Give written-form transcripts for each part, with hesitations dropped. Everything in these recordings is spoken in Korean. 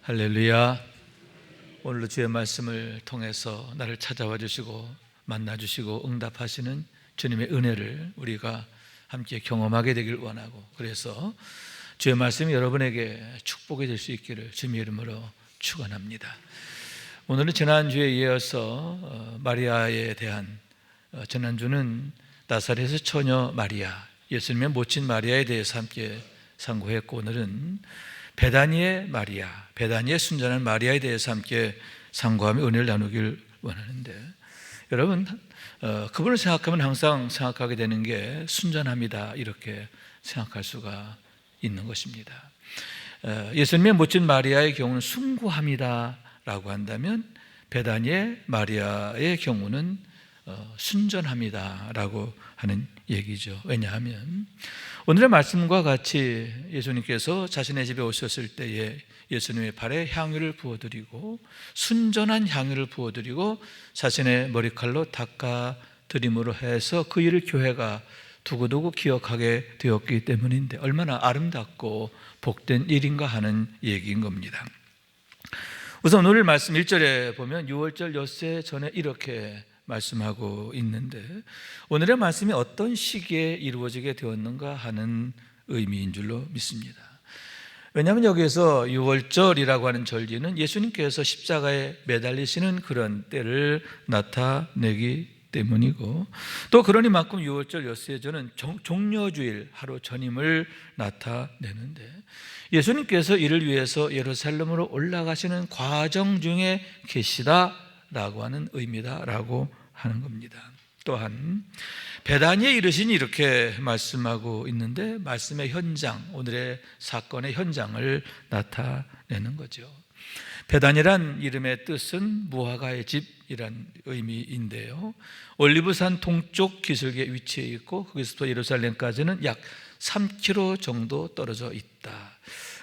할렐루야. 오늘도 주의 말씀을 통해서 나를 찾아와 주시고 만나 주시고 응답하시는 주님의 은혜를 우리가 함께 경험하게 되길 원하고, 그래서 주의 말씀이 여러분에게 축복이 될 수 있기를 주님의 이름으로 축원합니다. 오늘은 지난주에 이어서 마리아에 대한, 지난주는 나사렛의 처녀 마리아, 예수님의 모친 마리아에 대해서 함께 상고했고, 오늘은 베다니의 마리아, 베다니의 순전한 마리아에 대해서 함께 상고하며 은혜를 나누길 원하는데, 여러분, 그분을 생각하면 항상 생각하게 되는 게 순전합니다, 이렇게 생각할 수가 있는 것입니다. 예수님의 모친 마리아의 경우는 숭고합니다 라고 한다면, 베다니의 마리아의 경우는 순전합니다 라고 하는 얘기죠. 왜냐하면 오늘의 말씀과 같이 예수님께서 자신의 집에 오셨을 때에 예수님의 발에 향유를 부어드리고, 순전한 향유를 부어드리고 자신의 머리칼로 닦아드림으로 해서 그 일을 교회가 두고두고 기억하게 되었기 때문인데, 얼마나 아름답고 복된 일인가 하는 얘기인 겁니다. 우선 오늘 말씀 1절에 보면 유월절 엿새 전에 이렇게 말씀하고 있는데, 오늘의 말씀이 어떤 시기에 이루어지게 되었는가 하는 의미인 줄로 믿습니다. 왜냐하면 여기에서 유월절이라고 하는 절기는 예수님께서 십자가에 매달리시는 그런 때를 나타내기 때문이고, 또 그러니만큼 유월절 엿새전은 종려주일 하루 전임을 나타내는데, 예수님께서 이를 위해서 예루살렘으로 올라가시는 과정 중에 계시다라고 하는 의미다라고 하는 겁니다. 또한 베다니에 이르시니 이렇게 말씀하고 있는데, 말씀의 현장, 오늘의 사건의 현장을 나타내는 거죠. 베다니란 이름의 뜻은 무화과의 집이란 의미인데요, 올리브산 동쪽 기슭에 위치해 있고 거기서부터 예루살렘까지는 약 3km 정도 떨어져 있다.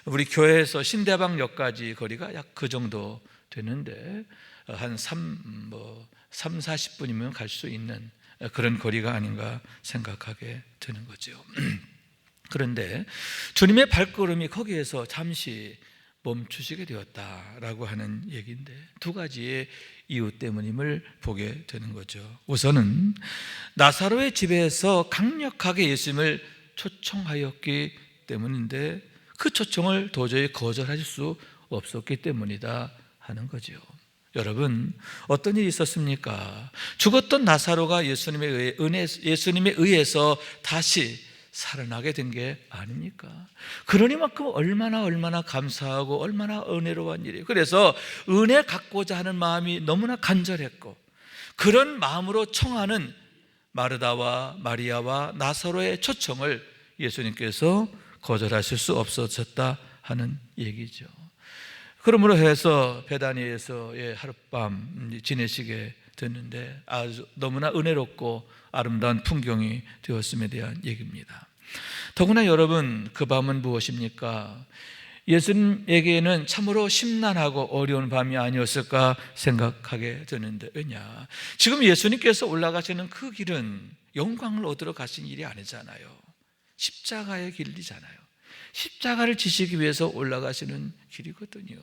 우리 교회에서 신대방역까지 거리가 약 그 정도 되는데, 한 40분이면 갈 수 있는 그런 거리가 아닌가 생각하게 되는 거죠. 그런데 주님의 발걸음이 거기에서 잠시 멈추시게 되었다라고 하는 얘기인데, 두 가지의 이유 때문임을 보게 되는 거죠. 우선은 나사로의 집에서 강력하게 예수님을 초청하였기 때문인데, 그 초청을 도저히 거절하실 수 없었기 때문이다 하는 거죠. 여러분, 어떤 일이 있었습니까? 죽었던 나사로가 예수님에 의해서 다시 살아나게 된 게 아닙니까? 그러니만큼 얼마나 감사하고 얼마나 은혜로운 일이에요. 그래서 은혜 갖고자 하는 마음이 너무나 간절했고, 그런 마음으로 청하는 마르다와 마리아와 나사로의 초청을 예수님께서 거절하실 수 없었다 하는 얘기죠. 그러므로 해서 베다니에서의 하룻밤 지내시게 됐는데, 아주 너무나 은혜롭고 아름다운 풍경이 되었음에 대한 얘기입니다. 더구나 여러분, 그 밤은 무엇입니까? 예수님에게는 참으로 심란하고 어려운 밤이 아니었을까 생각하게 되는데, 왜냐? 지금 예수님께서 올라가시는 그 길은 영광을 얻으러 가신 일이 아니잖아요. 십자가의 길이잖아요. 십자가를 지시기 위해서 올라가시는 길이거든요.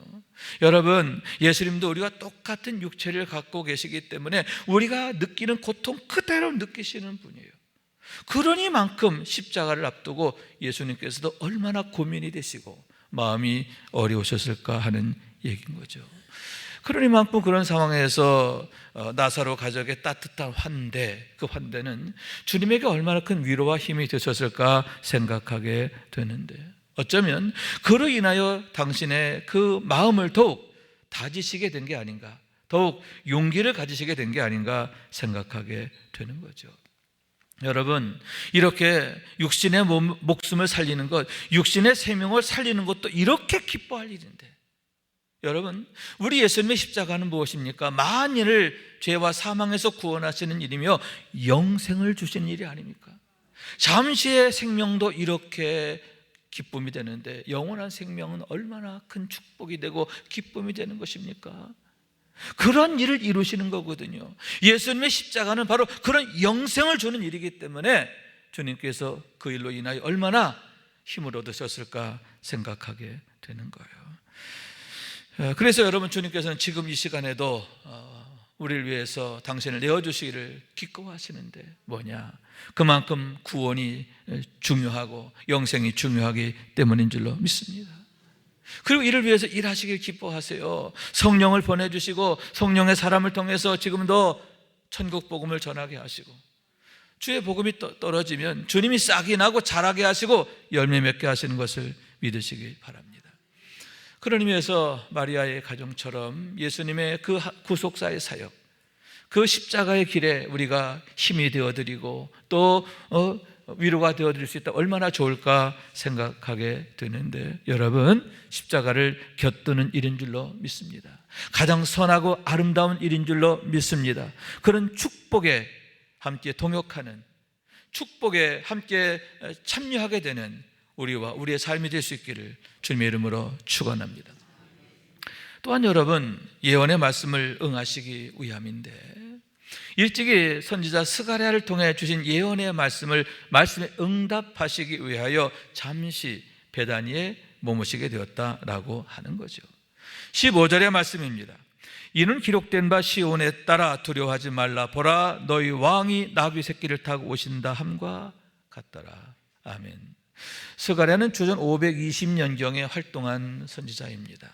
여러분, 예수님도 우리가 똑같은 육체를 갖고 계시기 때문에 우리가 느끼는 고통 그대로 느끼시는 분이에요. 그러니만큼 십자가를 앞두고 예수님께서도 얼마나 고민이 되시고 마음이 어려우셨을까 하는 얘기인 거죠. 그러니만큼 그런 상황에서 나사로 가족의 따뜻한 환대, 그 환대는 주님에게 얼마나 큰 위로와 힘이 되셨을까 생각하게 되는데, 어쩌면 그로 인하여 당신의 그 마음을 더욱 다지시게 된 게 아닌가, 더욱 용기를 가지시게 된 게 아닌가 생각하게 되는 거죠. 여러분, 이렇게 육신의 목숨을 살리는 것, 육신의 생명을 살리는 것도 이렇게 기뻐할 일인데, 여러분, 우리 예수님의 십자가는 무엇입니까? 만인을 죄와 사망에서 구원하시는 일이며 영생을 주시는 일이 아닙니까? 잠시의 생명도 이렇게 기쁨이 되는데, 영원한 생명은 얼마나 큰 축복이 되고 기쁨이 되는 것입니까? 그런 일을 이루시는 거거든요. 예수님의 십자가는 바로 그런 영생을 주는 일이기 때문에 주님께서 그 일로 인하여 얼마나 힘을 얻으셨을까 생각하게 되는 거예요. 그래서 여러분, 주님께서는 지금 이 시간에도 우리를 위해서 당신을 내어주시기를 기꺼워하시는데 뭐냐? 그만큼 구원이 중요하고 영생이 중요하기 때문인 줄로 믿습니다. 그리고 이를 위해서 일하시길 기뻐하세요. 성령을 보내주시고 성령의 사람을 통해서 지금도 천국 복음을 전하게 하시고, 주의 복음이 떨어지면 주님이 싹이 나고 자라게 하시고 열매 맺게 하시는 것을 믿으시기 바랍니다. 그런 의미에서 마리아의 가정처럼 예수님의 그 구속사의 사역, 그 십자가의 길에 우리가 힘이 되어드리고 또 위로가 되어드릴 수 있다, 얼마나 좋을까 생각하게 되는데, 여러분, 십자가를 곁드는 일인 줄로 믿습니다. 가장 선하고 아름다운 일인 줄로 믿습니다. 그런 축복에 함께 동역하는, 축복에 함께 참여하게 되는 우리와 우리의 삶이 될 수 있기를 주님의 이름으로 축원합니다. 또한 여러분, 예언의 말씀을 응하시기 위함인데, 일찍이 선지자 스가랴를 통해 주신 예언의 말씀에 응답하시기 위하여 잠시 베다니에 머무시게 되었다라고 하는 거죠. 15절의 말씀입니다. 이는 기록된 바 시온에 따라 두려워하지 말라. 보라, 너희 왕이 나귀 새끼를 타고 오신다 함과 같더라. 아멘. 스가랴는 주전 520년경에 활동한 선지자입니다.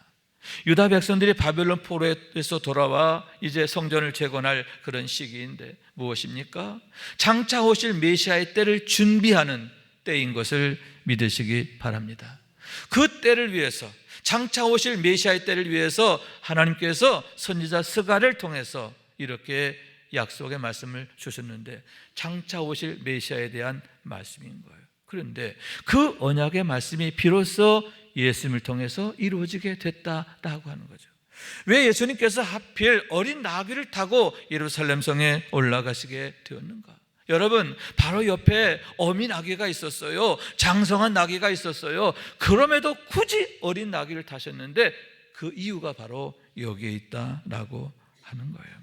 유다 백성들이 바벨론 포로에서 돌아와 이제 성전을 재건할 그런 시기인데 무엇입니까? 장차 오실 메시아의 때를 준비하는 때인 것을 믿으시기 바랍니다. 그 때를 위해서, 장차 오실 메시아의 때를 위해서 하나님께서 선지자 스가랴를 통해서 이렇게 약속의 말씀을 주셨는데, 장차 오실 메시아에 대한 말씀인 거예요. 그런데 그 언약의 말씀이 비로소 예수님을 통해서 이루어지게 됐다라고 하는 거죠. 왜 예수님께서 하필 어린 나귀를 타고 예루살렘 성에 올라가시게 되었는가? 여러분, 바로 옆에 어미 나귀가 있었어요. 장성한 나귀가 있었어요. 그럼에도 굳이 어린 나귀를 타셨는데 그 이유가 바로 여기에 있다라고 하는 거예요.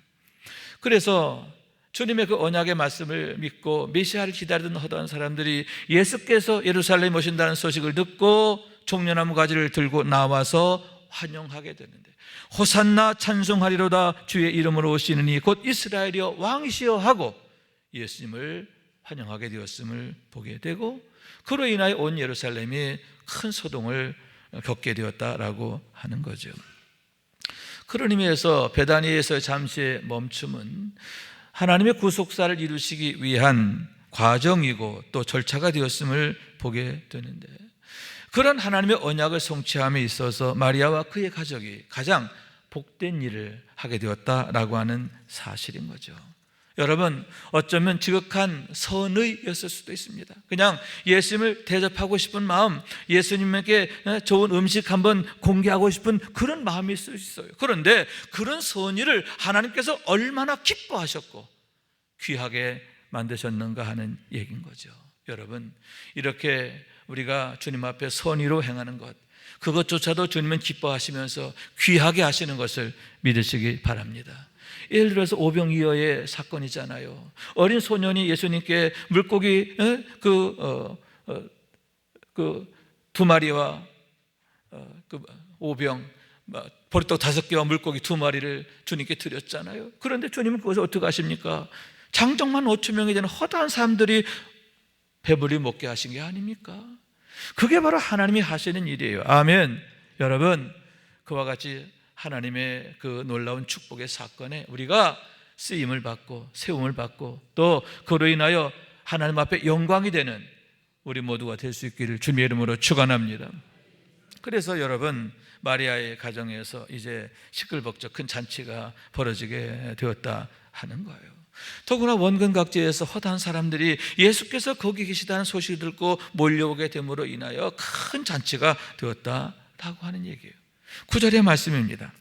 그래서 주님의 그 언약의 말씀을 믿고 메시아를 기다리던 허다한 사람들이 예수께서 예루살렘에 오신다는 소식을 듣고 종려나무 가지를 들고 나와서 환영하게 되는데, 호산나 찬송하리로다 주의 이름으로 오시느니 곧 이스라엘이여 왕이시여 하고 예수님을 환영하게 되었음을 보게 되고, 그로 인하여 온 예루살렘이 큰 소동을 겪게 되었다라고 하는 거죠. 그런 의미에서 베다니에서 잠시의 멈춤은 하나님의 구속사를 이루시기 위한 과정이고 또 절차가 되었음을 보게 되는데, 그런 하나님의 언약을 성취함에 있어서 마리아와 그의 가족이 가장 복된 일을 하게 되었다라고 하는 사실인 거죠. 여러분, 어쩌면 지극한 선의였을 수도 있습니다. 그냥 예수님을 대접하고 싶은 마음, 예수님에게 좋은 음식 한번 공개하고 싶은 그런 마음이 있을 수 있어요. 그런데 그런 선의를 하나님께서 얼마나 기뻐하셨고 귀하게 만드셨는가 하는 얘기인 거죠. 여러분, 이렇게 우리가 주님 앞에 선의로 행하는 것, 그것조차도 주님은 기뻐하시면서 귀하게 하시는 것을 믿으시기 바랍니다. 예를 들어서 오병이어의 사건이잖아요. 어린 소년이 예수님께 물고기 두 마리와 오병 보리떡 5개와 물고기 2마리를 주님께 드렸잖아요. 그런데 주님은 그것을 어떻게 하십니까? 장정만 5천 명이 되는 허다한 사람들이 배불리 먹게 하신 게 아닙니까? 그게 바로 하나님이 하시는 일이에요. 아멘. 여러분, 그와 같이 하나님의 그 놀라운 축복의 사건에 우리가 쓰임을 받고 세움을 받고 또 그로 인하여 하나님 앞에 영광이 되는 우리 모두가 될 수 있기를 주님의 이름으로 축원합니다. 그래서 여러분, 마리아의 가정에서 이제 시끌벅적 큰 잔치가 벌어지게 되었다 하는 거예요. 더구나 원근 각지에서 허다한 사람들이 예수께서 거기 계시다는 소식을 듣고 몰려오게 됨으로 인하여 큰 잔치가 되었다라고 하는 얘기예요. 9절의 말씀입니다.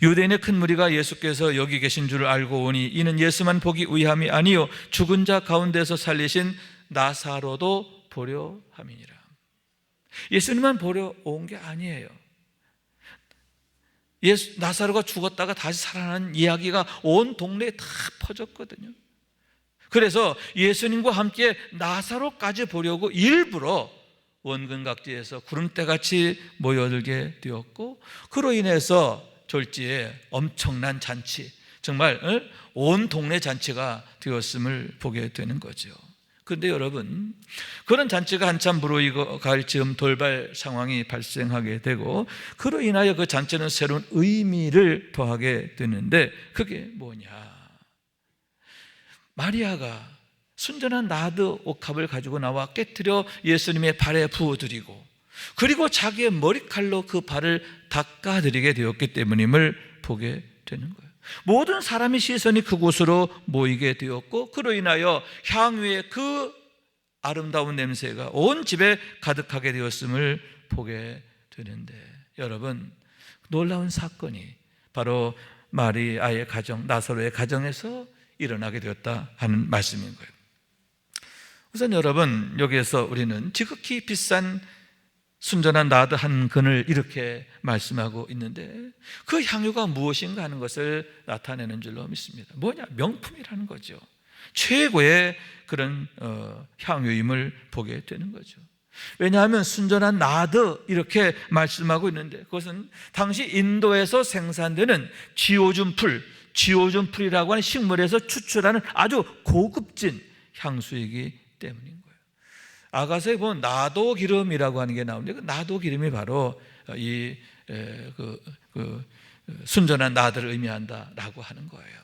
유대인의 큰 무리가 예수께서 여기 계신 줄 알고 오니 이는 예수만 보기 위함이 아니요 죽은 자 가운데서 살리신 나사로도 보려 함이니라. 예수님만 보려 온 게 아니에요. 나사로가 죽었다가 다시 살아나는 이야기가 온 동네에 다 퍼졌거든요. 그래서 예수님과 함께 나사로까지 보려고 일부러 원근 각지에서 구름대같이 모여들게 되었고, 그로 인해서 졸지에 엄청난 잔치, 정말 온 동네 잔치가 되었음을 보게 되는 거죠. 그런데 여러분, 그런 잔치가 한참 무르익어갈 즈음 돌발 상황이 발생하게 되고, 그로 인하여 그 잔치는 새로운 의미를 더하게 되는데, 그게 뭐냐? 마리아가 순전한 나드 옥합을 가지고 나와 깨트려 예수님의 발에 부어드리고, 그리고 자기의 머리칼로 그 발을 닦아드리게 되었기 때문임을 보게 되는 거예요. 모든 사람의 시선이 그곳으로 모이게 되었고, 그로 인하여 향유의 그 아름다운 냄새가 온 집에 가득하게 되었음을 보게 되는데, 여러분, 놀라운 사건이 바로 마리아의 가정, 나사로의 가정에서 일어나게 되었다 하는 말씀인 거예요. 우선 여러분, 여기에서 우리는 지극히 비싼 순전한 나드 한 근을 이렇게 말씀하고 있는데, 그 향유가 무엇인가 하는 것을 나타내는 줄로 믿습니다. 뭐냐? 명품이라는 거죠. 최고의 그런 향유임을 보게 되는 거죠. 왜냐하면 순전한 나드 이렇게 말씀하고 있는데, 그것은 당시 인도에서 생산되는 지오준 풀이라고 하는 식물에서 추출하는 아주 고급진 향수이기 때문인 거예요. 아가서에 보면 나도 기름이라고 하는 게 나오는데, 그 나도 기름이 바로 이 순전한 나드를 의미한다라고 하는 거예요.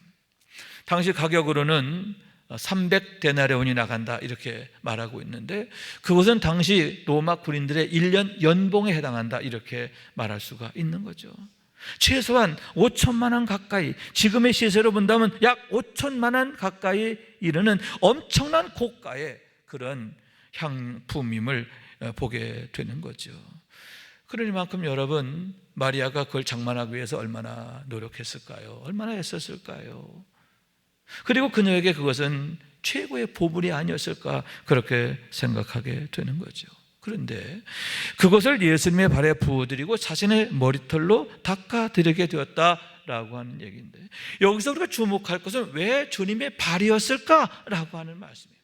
당시 가격으로는 300데나리온이 나간다 이렇게 말하고 있는데, 그것은 당시 로마 군인들의 1년 연봉에 해당한다 이렇게 말할 수가 있는 거죠. 최소한 5천만 원 가까이, 지금의 시세로 본다면 약 5천만 원 가까이 이르는 엄청난 고가의 그런 향품임을 보게 되는 거죠. 그러니만큼 여러분, 마리아가 그걸 장만하기 위해서 얼마나 노력했을까요? 얼마나 애썼을까요? 그리고 그녀에게 그것은 최고의 보물이 아니었을까, 그렇게 생각하게 되는 거죠. 그런데 그것을 예수님의 발에 부어드리고 자신의 머리털로 닦아드리게 되었다라고 하는 얘기인데, 여기서 우리가 주목할 것은 왜 주님의 발이었을까라고 하는 말씀이에요.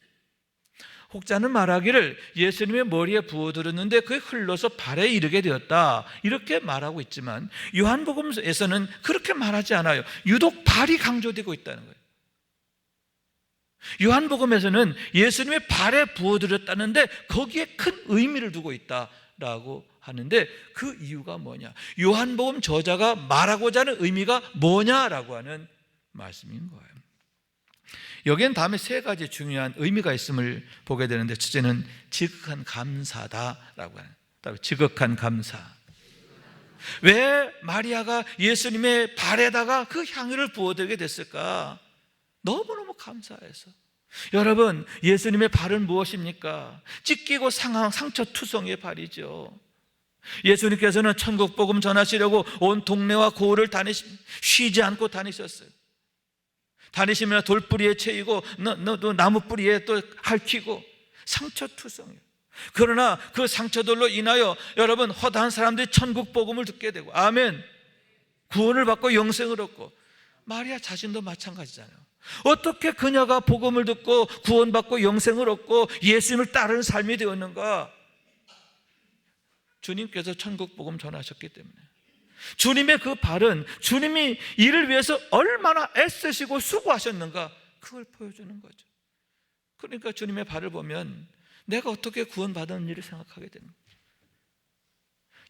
혹자는 말하기를 예수님의 머리에 부어드렸는데 그게 흘러서 발에 이르게 되었다 이렇게 말하고 있지만, 요한복음에서는 그렇게 말하지 않아요. 유독 발이 강조되고 있다는 거예요. 요한복음에서는 예수님의 발에 부어드렸다는데 거기에 큰 의미를 두고 있다라고 하는데, 그 이유가 뭐냐? 요한복음 저자가 말하고자 하는 의미가 뭐냐라고 하는 말씀인 거예요. 여기엔 다음에 세 가지 중요한 의미가 있음을 보게 되는데, 첫째는 지극한 감사다라고 하는, 따로 지극한 감사. 왜 마리아가 예수님의 발에다가 그 향유를 부어드리게 됐을까? 너무너무 감사해서. 여러분, 예수님의 발은 무엇입니까? 찢기고 상처투성이의 발이죠. 예수님께서는 천국 복음 전하시려고 온 동네와 고을을 쉬지 않고 다니셨어요. 다니시면 돌뿌리에 채이고 또 나무뿌리에 또 핥히고 상처투성이에요. 그러나 그 상처들로 인하여 여러분, 허다한 사람들이 천국 복음을 듣게 되고, 아멘, 구원을 받고 영생을 얻고, 마리아 자신도 마찬가지잖아요. 어떻게 그녀가 복음을 듣고 구원받고 영생을 얻고 예수님을 따르는 삶이 되었는가? 주님께서 천국 복음 전하셨기 때문에. 주님의 그 발은 주님이 이를 위해서 얼마나 애쓰시고 수고하셨는가, 그걸 보여주는 거죠. 그러니까 주님의 발을 보면 내가 어떻게 구원받았는지를 생각하게 되는 거예요.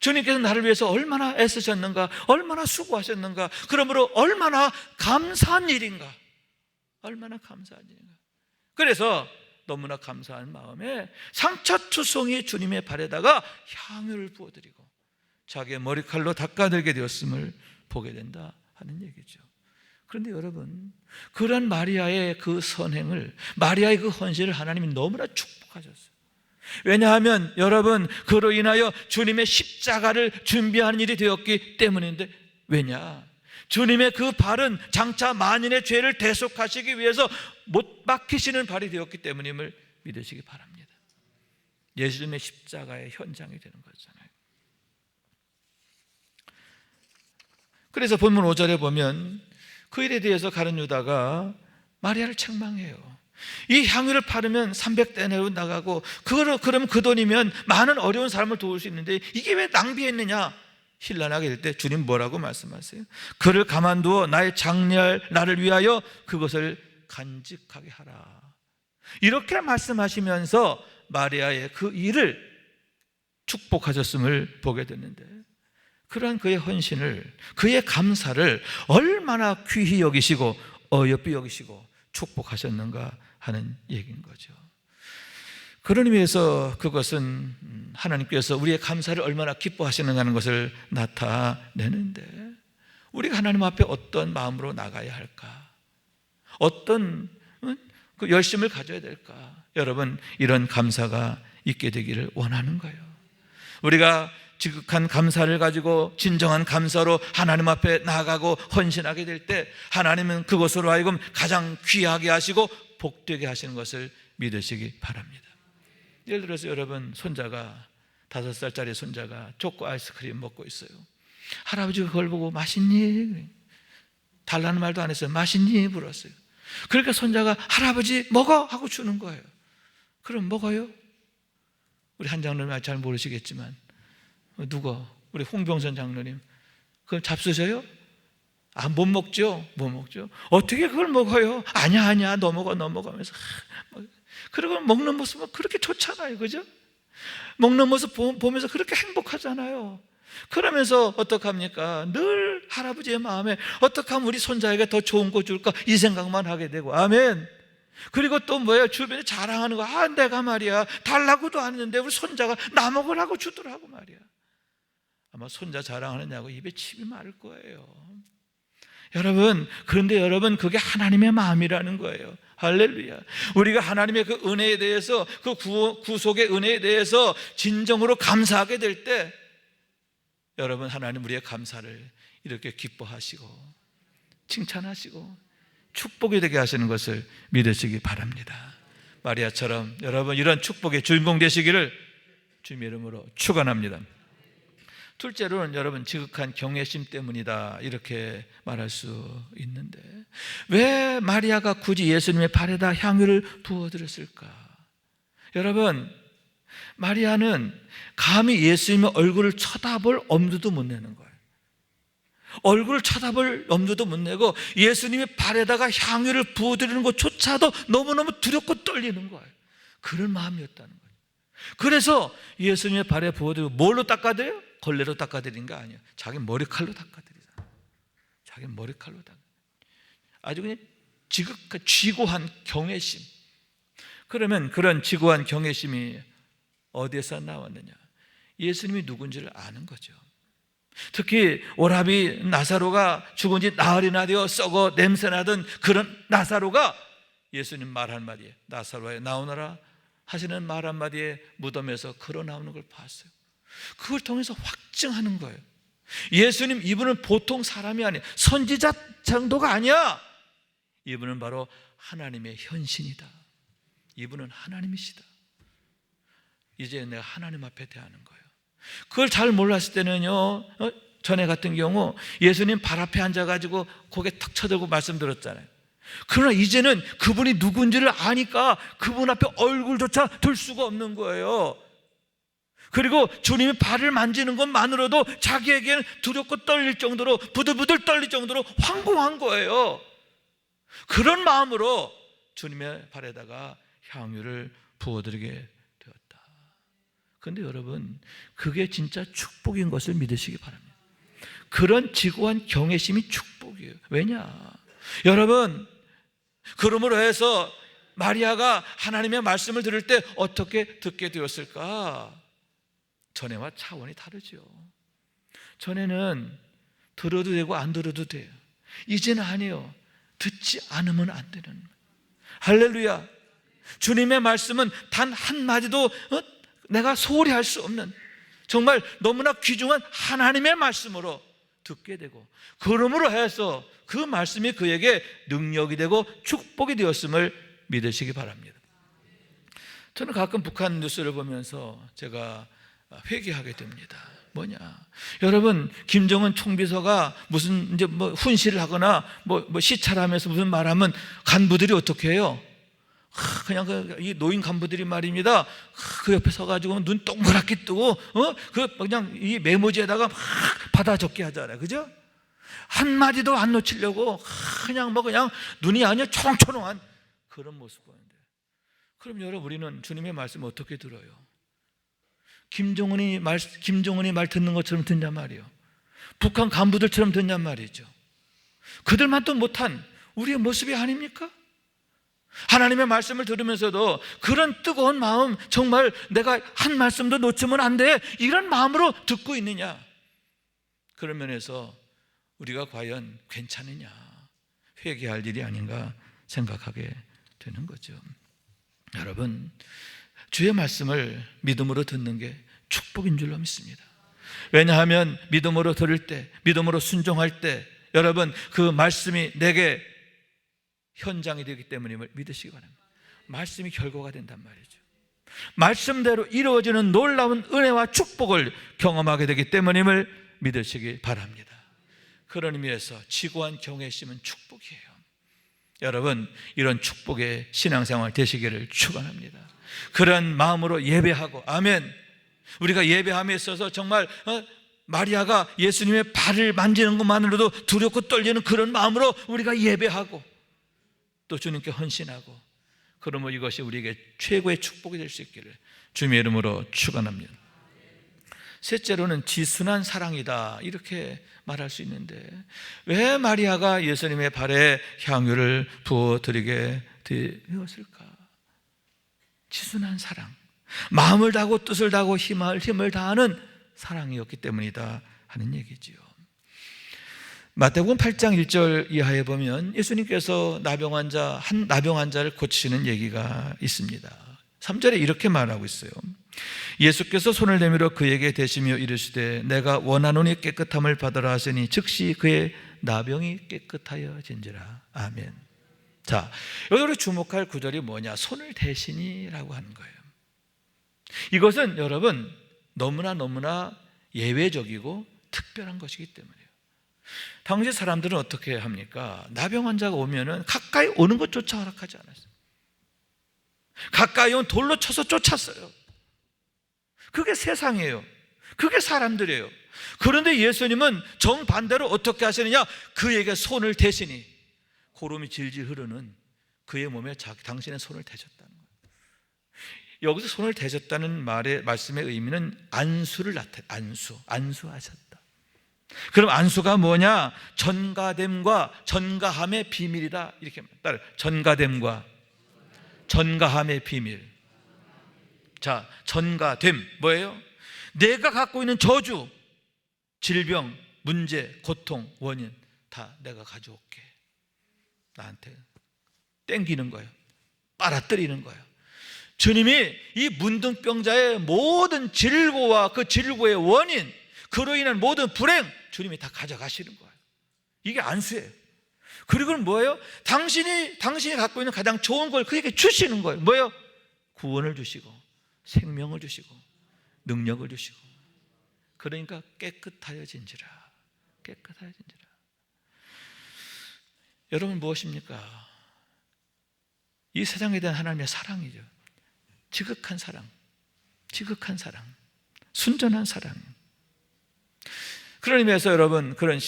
주님께서 나를 위해서 얼마나 애쓰셨는가, 얼마나 수고하셨는가, 그러므로 얼마나 감사한 일인가, 얼마나 감사한 일인가. 그래서 너무나 감사한 마음에 상처투성이 주님의 발에다가 향유를 부어드리고 자기의 머리칼로 닦아들게 되었음을 보게 된다 하는 얘기죠. 그런데 여러분, 그런 마리아의 그 선행을, 마리아의 그 헌신을 하나님이 너무나 축복하셨어요. 왜냐하면 여러분, 그로 인하여 주님의 십자가를 준비하는 일이 되었기 때문인데, 왜냐? 주님의 그 발은 장차 만인의 죄를 대속하시기 위해서 못 박히시는 발이 되었기 때문임을 믿으시기 바랍니다. 예수님의 십자가의 현장이 되는 거잖아요. 그래서 본문 5절에 보면 그 일에 대해서 가룟 유다가 마리아를 책망해요. 이 향유를 팔으면 300데나리온 나가고, 그러면 그 돈이면 많은 어려운 사람을 도울 수 있는데 이게 왜 낭비했느냐? 신란하게 될 때 주님 뭐라고 말씀하세요? 그를 가만두어 나의 장래할 나를 위하여 그것을 간직하게 하라. 이렇게 말씀하시면서 마리아의 그 일을 축복하셨음을 보게 됐는데, 그러한 그의 헌신을, 그의 감사를 얼마나 귀히 여기시고 어여삐 여기시고 축복하셨는가 하는 얘기인 거죠. 그런 의미에서 그것은 하나님께서 우리의 감사를 얼마나 기뻐하시는가 하는 것을 나타내는데, 우리가 하나님 앞에 어떤 마음으로 나가야 할까? 어떤 그 열심을 가져야 될까? 여러분, 이런 감사가 있게 되기를 원하는 거예요. 우리가 지극한 감사를 가지고 진정한 감사로 하나님 앞에 나아가고 헌신하게 될 때, 하나님은 그것으로 하여금 가장 귀하게 하시고 복되게 하시는 것을 믿으시기 바랍니다. 예를 들어서 여러분, 손자가 5살짜리 손자가 초코 아이스크림 먹고 있어요. 할아버지가 그걸 보고 맛있니? 달라는 말도 안 했어요. 맛있니? 물었어요. 그러니까 손자가 할아버지 먹어! 하고 주는 거예요. 그럼 먹어요? 우리 한 장로님 잘 모르시겠지만, 누가? 우리 홍병선 장로님, 그걸 잡수셔요? 아, 못 먹죠? 못 먹죠? 어떻게 그걸 먹어요? 아니야, 너 먹어 하면서. 그리고 먹는 모습은 그렇게 좋잖아요, 그죠? 먹는 모습 보면서 그렇게 행복하잖아요. 그러면서 어떡합니까? 늘 할아버지의 마음에 어떻게 하면 우리 손자에게 더 좋은 거 줄까, 이 생각만 하게 되고. 아멘. 그리고 또 뭐예요? 주변에 자랑하는 거. 아, 내가 말이야 달라고도 안 했는데 우리 손자가 나 먹으라고 주더라고 말이야. 아마 손자 자랑하느냐고 입에 침이 마를 거예요. 여러분, 그런데 여러분, 그게 하나님의 마음이라는 거예요. 할렐루야. 우리가 하나님의 그 은혜에 대해서, 그 구속의 은혜에 대해서 진정으로 감사하게 될 때, 여러분, 하나님 우리의 감사를 이렇게 기뻐하시고 칭찬하시고 축복이 되게 하시는 것을 믿으시기 바랍니다. 마리아처럼 여러분, 이런 축복의 주인공 되시기를 주님의 이름으로 축원합니다. 둘째로는 여러분, 지극한 경외심 때문이다, 이렇게 말할 수 있는데, 왜 마리아가 굳이 예수님의 발에다 향유를 부어드렸을까? 여러분, 마리아는 감히 예수님의 얼굴을 쳐다볼 엄두도 못 내는 거예요. 얼굴을 쳐다볼 엄두도 못 내고 예수님의 발에다가 향유를 부어드리는 것조차도 너무너무 두렵고 떨리는 거예요. 그런 마음이었다는 거예요. 그래서 예수님의 발에 부어드리고 뭘로 닦아드려요? 걸레로 닦아드린 거 아니에요. 자기 머리칼로 닦아드리잖아요. 자기 머리칼로 닦아. 아주 그냥 지극한 지고한 경외심. 그러면 그런 지고한 경외심이 어디에서 나왔느냐? 예수님이 누군지를 아는 거죠. 특히 오라비 나사로가 죽은 지 나흘이나 되어 썩어 냄새나던 그런 나사로가 예수님 말 한마디에, 나사로야 나오너라 하시는 말 한마디에 무덤에서 걸어 나오는 걸 봤어요. 그걸 통해서 확증하는 거예요. 예수님, 이분은 보통 사람이 아니에요. 선지자 정도가 아니야. 이분은 바로 하나님의 현신이다. 이분은 하나님이시다. 이제 내가 하나님 앞에 대하는 거예요. 그걸 잘 몰랐을 때는요, 전에 같은 경우 예수님 발 앞에 앉아가지고 고개 턱 쳐들고 말씀 들었잖아요. 그러나 이제는 그분이 누군지를 아니까 그분 앞에 얼굴조차 들 수가 없는 거예요. 그리고 주님이 발을 만지는 것만으로도 자기에게는 두렵고 떨릴 정도로, 부들부들 떨릴 정도로 황공한 거예요. 그런 마음으로 주님의 발에다가 향유를 부어드리게 되었다. 그런데 여러분, 그게 진짜 축복인 것을 믿으시기 바랍니다. 그런 지고한 경외심이 축복이에요. 왜냐? 여러분, 그러므로 해서 마리아가 하나님의 말씀을 들을 때 어떻게 듣게 되었을까? 전에와 차원이 다르죠. 전에는 들어도 되고 안 들어도 돼요. 이제는 아니에요. 듣지 않으면 안 되는. 할렐루야. 주님의 말씀은 단 한마디도 내가 소홀히 할 수 없는, 정말 너무나 귀중한 하나님의 말씀으로 듣게 되고, 그러므로 해서 그 말씀이 그에게 능력이 되고 축복이 되었음을 믿으시기 바랍니다. 저는 가끔 북한 뉴스를 보면서 제가 회개하게 됩니다. 뭐냐? 여러분, 김정은 총비서가 무슨 이제 뭐 훈시를 하거나 뭐 시찰하면서 무슨 말하면 간부들이 어떻게 해요? 그냥 이 노인 간부들이 말입니다, 그 옆에 서가지고 눈 동그랗게 뜨고 그냥 이 메모지에다가 막 받아 적게 하잖아요. 그죠? 한마디도 안 놓치려고 그냥 눈이 아니라 초롱초롱한 그런 모습 보는데, 그럼 여러분, 우리는 주님의 말씀을 어떻게 들어요? 김정은이 말 듣는 것처럼 듣냔 말이에요. 북한 간부들처럼 듣냔 말이죠. 그들만도 못한 우리의 모습이 아닙니까? 하나님의 말씀을 들으면서도 그런 뜨거운 마음, 정말 내가 한 말씀도 놓치면 안 돼, 이런 마음으로 듣고 있느냐? 그런 면에서 우리가 과연 괜찮으냐, 회개할 일이 아닌가 생각하게 되는 거죠. 여러분, 주의 말씀을 믿음으로 듣는 게 축복인 줄로 믿습니다. 왜냐하면 믿음으로 들을 때, 믿음으로 순종할 때 여러분, 그 말씀이 내게 현장이 되기 때문임을 믿으시기 바랍니다. 말씀이 결과가 된단 말이죠. 말씀대로 이루어지는 놀라운 은혜와 축복을 경험하게 되기 때문임을 믿으시기 바랍니다. 그런 의미에서 지구한 경외심은 축복이에요. 여러분, 이런 축복의 신앙생활 되시기를 축원합니다. 그런 마음으로 예배하고, 아멘. 우리가 예배함에 있어서 정말 마리아가 예수님의 발을 만지는 것만으로도 두렵고 떨리는 그런 마음으로 우리가 예배하고 또 주님께 헌신하고, 그러면 이것이 우리에게 최고의 축복이 될 수 있기를 주님의 이름으로 축원합니다. 셋째로는 지순한 사랑이다, 이렇게 말할 수 있는데, 왜 마리아가 예수님의 발에 향유를 부어드리게 되었을까? 지순한 사랑, 마음을 다하고 뜻을 다하고 힘을 다하는 사랑이었기 때문이다 하는 얘기지요. 마태복음 8장 1절 이하에 보면 예수님께서 나병 환자를 고치시는 얘기가 있습니다. 3절에 이렇게 말하고 있어요. 예수께서 손을 내밀어 그에게 대시며 이르시되 내가 원하노니 깨끗함을 받으라 하시니 즉시 그의 나병이 깨끗하여진지라. 아멘. 자, 여기 주목할 구절이 뭐냐? 손을 대시니라고 하는 거예요. 이것은 여러분 너무나 예외적이고 특별한 것이기 때문이에요. 당시 사람들은 어떻게 합니까? 나병 환자가 오면은 가까이 오는 것조차 허락하지 않았어요. 가까이 온 돌로 쳐서 쫓았어요. 그게 세상이에요. 그게 사람들이에요. 그런데 예수님은 정반대로 어떻게 하시느냐? 그에게 손을 대시니 고름이 질질 흐르는 그의 몸에 당신의 손을 대셨다는 거예요. 여기서 손을 대셨다는 말씀의 의미는 안수를 나타내요. 안수하셨다. 그럼 안수가 뭐냐? 전가됨과 전가함의 비밀이다, 이렇게 말해요. 전가됨과 전가함의 비밀. 자, 전가됨 뭐예요? 내가 갖고 있는 저주, 질병, 문제, 고통, 원인 다 내가 가져올게. 나한테 땡기는 거예요. 빨아들이는 거예요. 주님이 이 문둥병자의 모든 질고와 그 질고의 원인, 그로 인한 모든 불행, 주님이 다 가져가시는 거예요. 이게 안수예요. 그리고는 뭐예요? 당신이 갖고 있는 가장 좋은 걸 그에게 주시는 거예요. 뭐예요? 구원을 주시고 생명을 주시고 능력을 주시고. 그러니까 깨끗하여진지라. 여러분, 무엇입니까? 이 세상에 대한 하나님의 사랑이죠. 지극한 사랑, 순전한 사랑. 그런 의미에서 여러분, 그런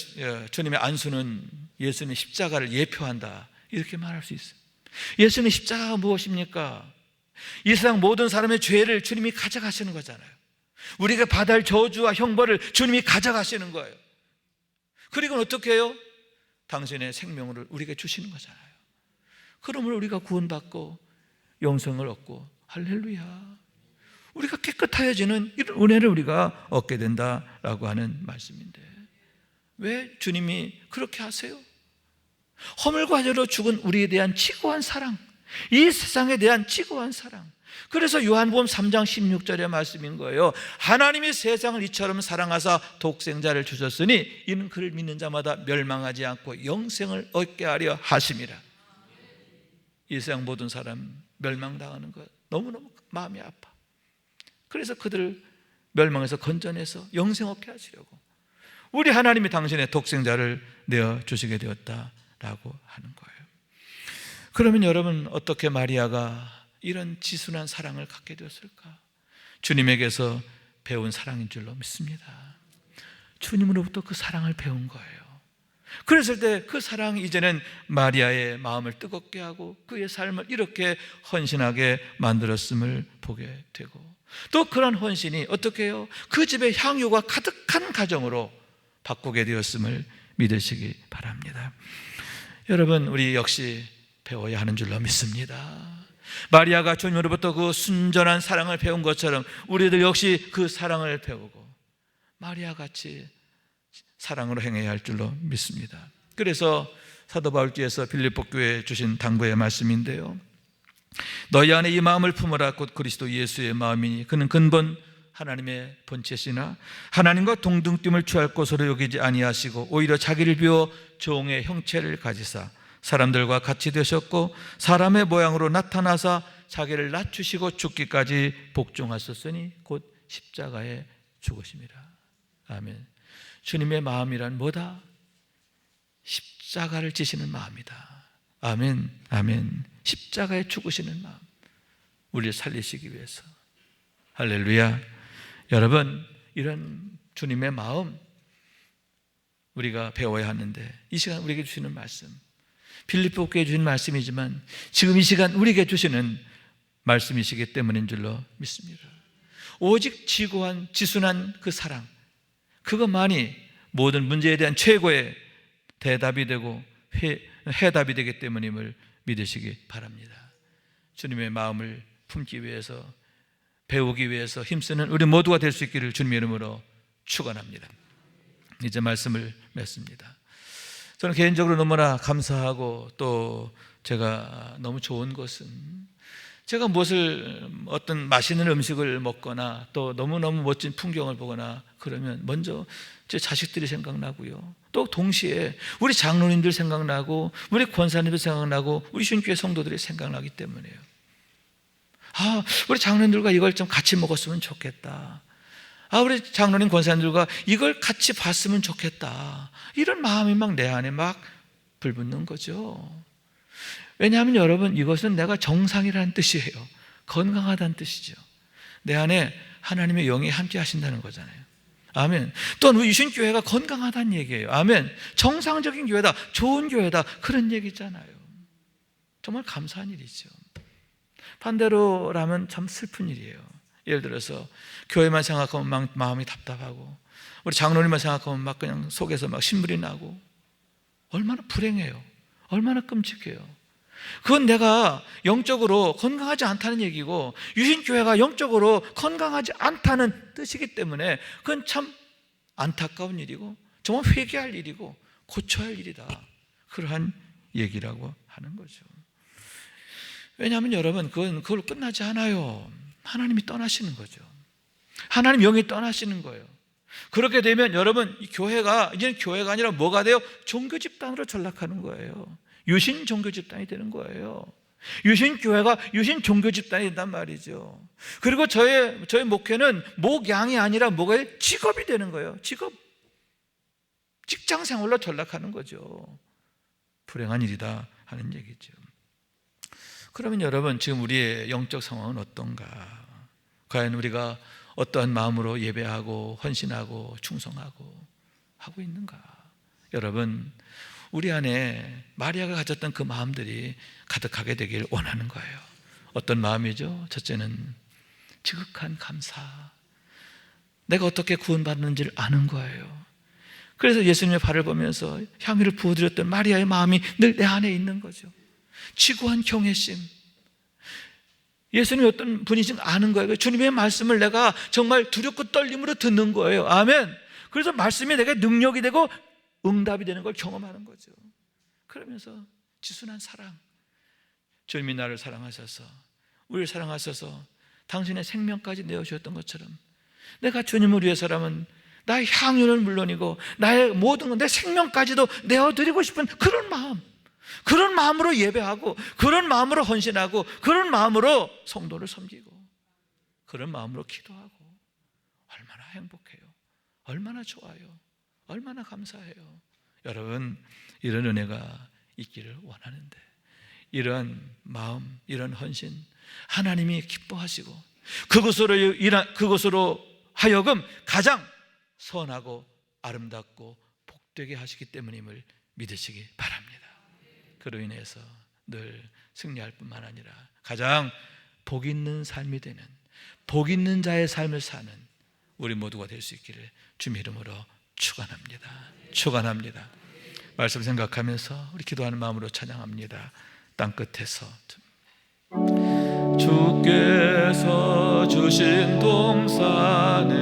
주님의 안수는 예수님의 십자가를 예표한다, 이렇게 말할 수 있어요. 예수님의 십자가가 무엇입니까? 이 세상 모든 사람의 죄를 주님이 가져가시는 거잖아요. 우리가 받아야 할 저주와 형벌을 주님이 가져가시는 거예요. 그리고 어떻게 해요? 당신의 생명을 우리에게 주시는 거잖아요. 그러므로 우리가 구원받고 영생을 얻고, 할렐루야, 우리가 깨끗하여지는 이런 은혜를 우리가 얻게 된다라고 하는 말씀인데, 왜 주님이 그렇게 하세요? 허물과 죄로 죽은 우리에 대한 지고한 사랑, 이 세상에 대한 지고한 사랑. 그래서 요한복음 3장 16절의 말씀인 거예요. 하나님이 세상을 이처럼 사랑하사 독생자를 주셨으니 이는 그를 믿는 자마다 멸망하지 않고 영생을 얻게 하려 하심이라. 이 세상 모든 사람 멸망당하는 것 너무너무 마음이 아파. 그래서 그들을 멸망에서 건져내서 영생 얻게 하시려고 우리 하나님이 당신의 독생자를 내어주시게 되었다라고 하는 거예요. 그러면 여러분, 어떻게 마리아가 이런 지순한 사랑을 갖게 되었을까? 주님에게서 배운 사랑인 줄로 믿습니다. 주님으로부터 그 사랑을 배운 거예요. 그랬을 때 그 사랑이 이제는 마리아의 마음을 뜨겁게 하고 그의 삶을 이렇게 헌신하게 만들었음을 보게 되고, 또 그런 헌신이 어떻게 해요? 그 집에 향유가 가득한 가정으로 바꾸게 되었음을 믿으시기 바랍니다. 여러분, 우리 역시 배워야 하는 줄로 믿습니다. 마리아가 주님으로부터 그 순전한 사랑을 배운 것처럼 우리들 역시 그 사랑을 배우고 마리아같이 사랑으로 행해야 할 줄로 믿습니다. 그래서 사도 바울께서 빌립보 교회에 주신 당부의 말씀인데요, 너희 안에 이 마음을 품어라. 곧 그리스도 예수의 마음이니 그는 근본 하나님의 본체시나 하나님과 동등됨을 취할 것으로 여기지 아니하시고 오히려 자기를 비워 종의 형체를 가지사 사람들과 같이 되셨고 사람의 모양으로 나타나사 자기를 낮추시고 죽기까지 복종하셨으니 곧 십자가에 죽으심이라. 아멘. 주님의 마음이란 뭐다? 십자가를 지시는 마음이다. 아멘, 아멘. 십자가에 죽으시는 마음, 우리를 살리시기 위해서. 할렐루야. 여러분, 이런 주님의 마음 우리가 배워야 하는데, 이 시간 우리에게 주시는 말씀, 빌립보 교회에 주신 말씀이지만 지금 이 시간 우리에게 주시는 말씀이시기 때문인 줄로 믿습니다. 오직 지고한 지순한 그 사랑, 그것만이 모든 문제에 대한 최고의 대답이 되고 해답이 되기 때문임을 믿으시기 바랍니다. 주님의 마음을 품기 위해서, 배우기 위해서 힘쓰는 우리 모두가 될 수 있기를 주님의 이름으로 축원합니다. 이제 말씀을 맺습니다. 저는 개인적으로 너무나 감사하고 또 제가 너무 좋은 것은, 제가 무엇을 어떤 맛있는 음식을 먹거나 또 너무너무 멋진 풍경을 보거나 그러면 먼저 제 자식들이 생각나고요, 또 동시에 우리 장로님들 생각나고 우리 권사님들 생각나고 우리 신교회 성도들이 생각나기 때문에요. 우리 장로님들과 이걸 좀 같이 먹었으면 좋겠다. 우리 장로님 권사님들과 이걸 같이 봤으면 좋겠다. 이런 마음이 막 내 안에 막 불붙는 거죠. 왜냐하면 여러분, 이것은 내가 정상이라는 뜻이에요. 건강하다는 뜻이죠. 내 안에 하나님의 영이 함께 하신다는 거잖아요. 아멘. 또한 우리 유신교회가 건강하다는 얘기예요. 아멘. 정상적인 교회다, 좋은 교회다, 그런 얘기잖아요. 정말 감사한 일이죠. 반대로라면 참 슬픈 일이에요. 예를 들어서 교회만 생각하면 막 마음이 답답하고 우리 장로님만 생각하면 막 그냥 속에서 막 신물이 나고, 얼마나 불행해요. 얼마나 끔찍해요. 그건 내가 영적으로 건강하지 않다는 얘기고 유신교회가 영적으로 건강하지 않다는 뜻이기 때문에 그건 참 안타까운 일이고 정말 회개할 일이고 고쳐야 할 일이다, 그러한 얘기라고 하는 거죠. 왜냐하면 여러분, 그걸로 끝나지 않아요. 하나님이 떠나시는 거죠. 하나님 영이 떠나시는 거예요. 그렇게 되면 여러분, 이 교회가 이제는 교회가 아니라 뭐가 돼요? 종교 집단으로 전락하는 거예요. 유신 종교 집단이 되는 거예요. 유신 교회가 유신 종교 집단이 된단 말이죠. 그리고 저의 목회는 목양이 아니라 뭐가 직업이 되는 거예요. 직장 생활로 전락하는 거죠. 불행한 일이다 하는 얘기죠. 그러면 여러분, 지금 우리의 영적 상황은 어떤가? 과연 우리가 어떠한 마음으로 예배하고 헌신하고 충성하고 하고 있는가? 여러분, 우리 안에 마리아가 가졌던 그 마음들이 가득하게 되길 원하는 거예요. 어떤 마음이죠? 첫째는 지극한 감사. 내가 어떻게 구원받는지를 아는 거예요. 그래서 예수님의 발을 보면서 향유를 부어드렸던 마리아의 마음이 늘 내 안에 있는 거죠. 지구한 경외심. 예수님이 어떤 분이신지 아는 거예요. 주님의 말씀을 내가 정말 두렵고 떨림으로 듣는 거예요. 아멘. 그래서 말씀이 내게 능력이 되고 응답이 되는 걸 경험하는 거죠. 그러면서 지순한 사랑, 주님이 나를 사랑하셔서, 우리를 사랑하셔서 당신의 생명까지 내어주셨던 것처럼 내가 주님을 위해서라면 나의 향유는 물론이고 나의 모든 것, 내 생명까지도 내어드리고 싶은 그런 마음, 그런 마음으로 예배하고 그런 마음으로 헌신하고 그런 마음으로 성도를 섬기고 그런 마음으로 기도하고, 얼마나 행복해요. 얼마나 좋아요. 얼마나 감사해요. 여러분, 이런 은혜가 있기를 원하는데 이런 마음, 이런 헌신 하나님이 기뻐하시고 그것으로 하여금 가장 선하고 아름답고 복되게 하시기 때문임을 믿으시기 바랍니다. 그로 인해서 늘 승리할 뿐만 아니라 가장 복 있는 삶이 되는, 복 있는 자의 삶을 사는 우리 모두가 될 수 있기를 주님의 이름으로 축원합니다. 말씀 생각하면서 우리 기도하는 마음으로 찬양합니다. 땅끝에서 주께서 주신 동산에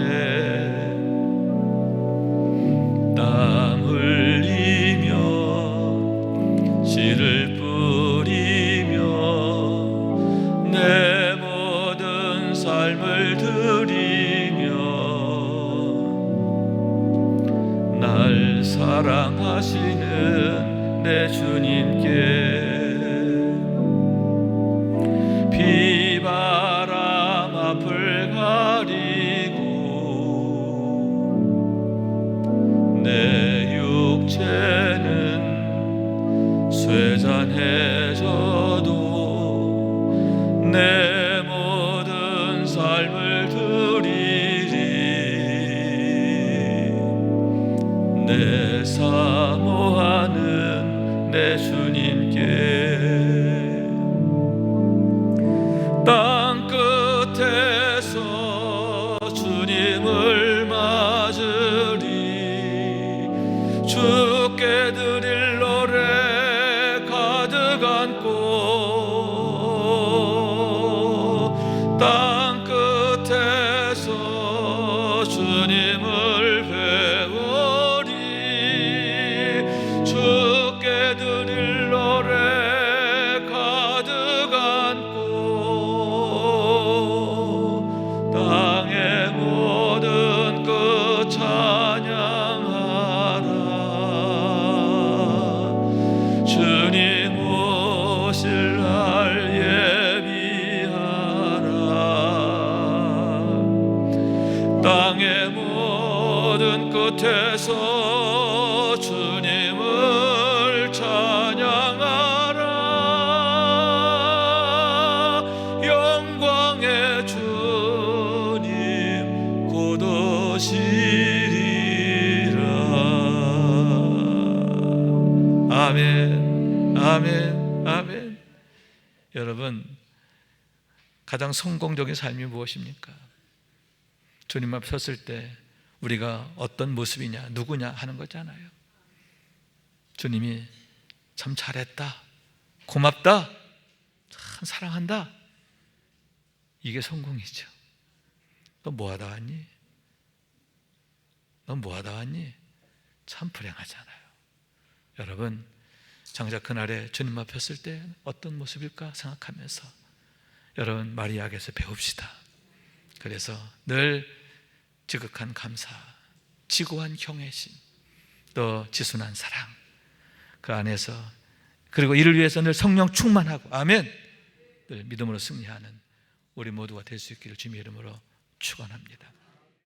땀 흘리며 씨를 뿌리며 내 모든 삶을 드리며 날 사랑하시는 내 주님께 비바람 앞을 가리고 내 육체는 쇠잔해져도 내 모든 삶을 드리리 내 사모하는 내 주님께 땅끝에서 주님을 맞으리 주께 드릴 노래 가득 안고 땅끝에서 주님을 배우리 주께 드릴 노래 가득 안고 땅의 모든 끝 찬양하라 주님 오실 날 예비하라 땅의 모든 끝에서 주님을 찬양하라 영광의 주님 곧 오시리라. 아멘, 아멘, 아멘. 여러분, 가장 성공적인 삶이 무엇입니까? 주님 앞에 섰을 때 우리가 어떤 모습이냐, 누구냐 하는 거잖아요. 주님이 참 잘했다, 고맙다, 참 사랑한다, 이게 성공이죠. 너 뭐하다 왔니? 너 뭐하다 왔니? 참 불행하잖아요. 여러분, 장작 그날에 주님 앞에 섰을 때 어떤 모습일까 생각하면서 여러분 마리아에게서 배웁시다. 그래서 늘 지극한 감사, 지고한 경외심, 또 지순한 사랑, 그 안에서 그리고 이를 위해서 늘 성령 충만하고 아멘, 늘 믿음으로 승리하는 우리 모두가 될 수 있기를 주님의 이름으로 축원합니다.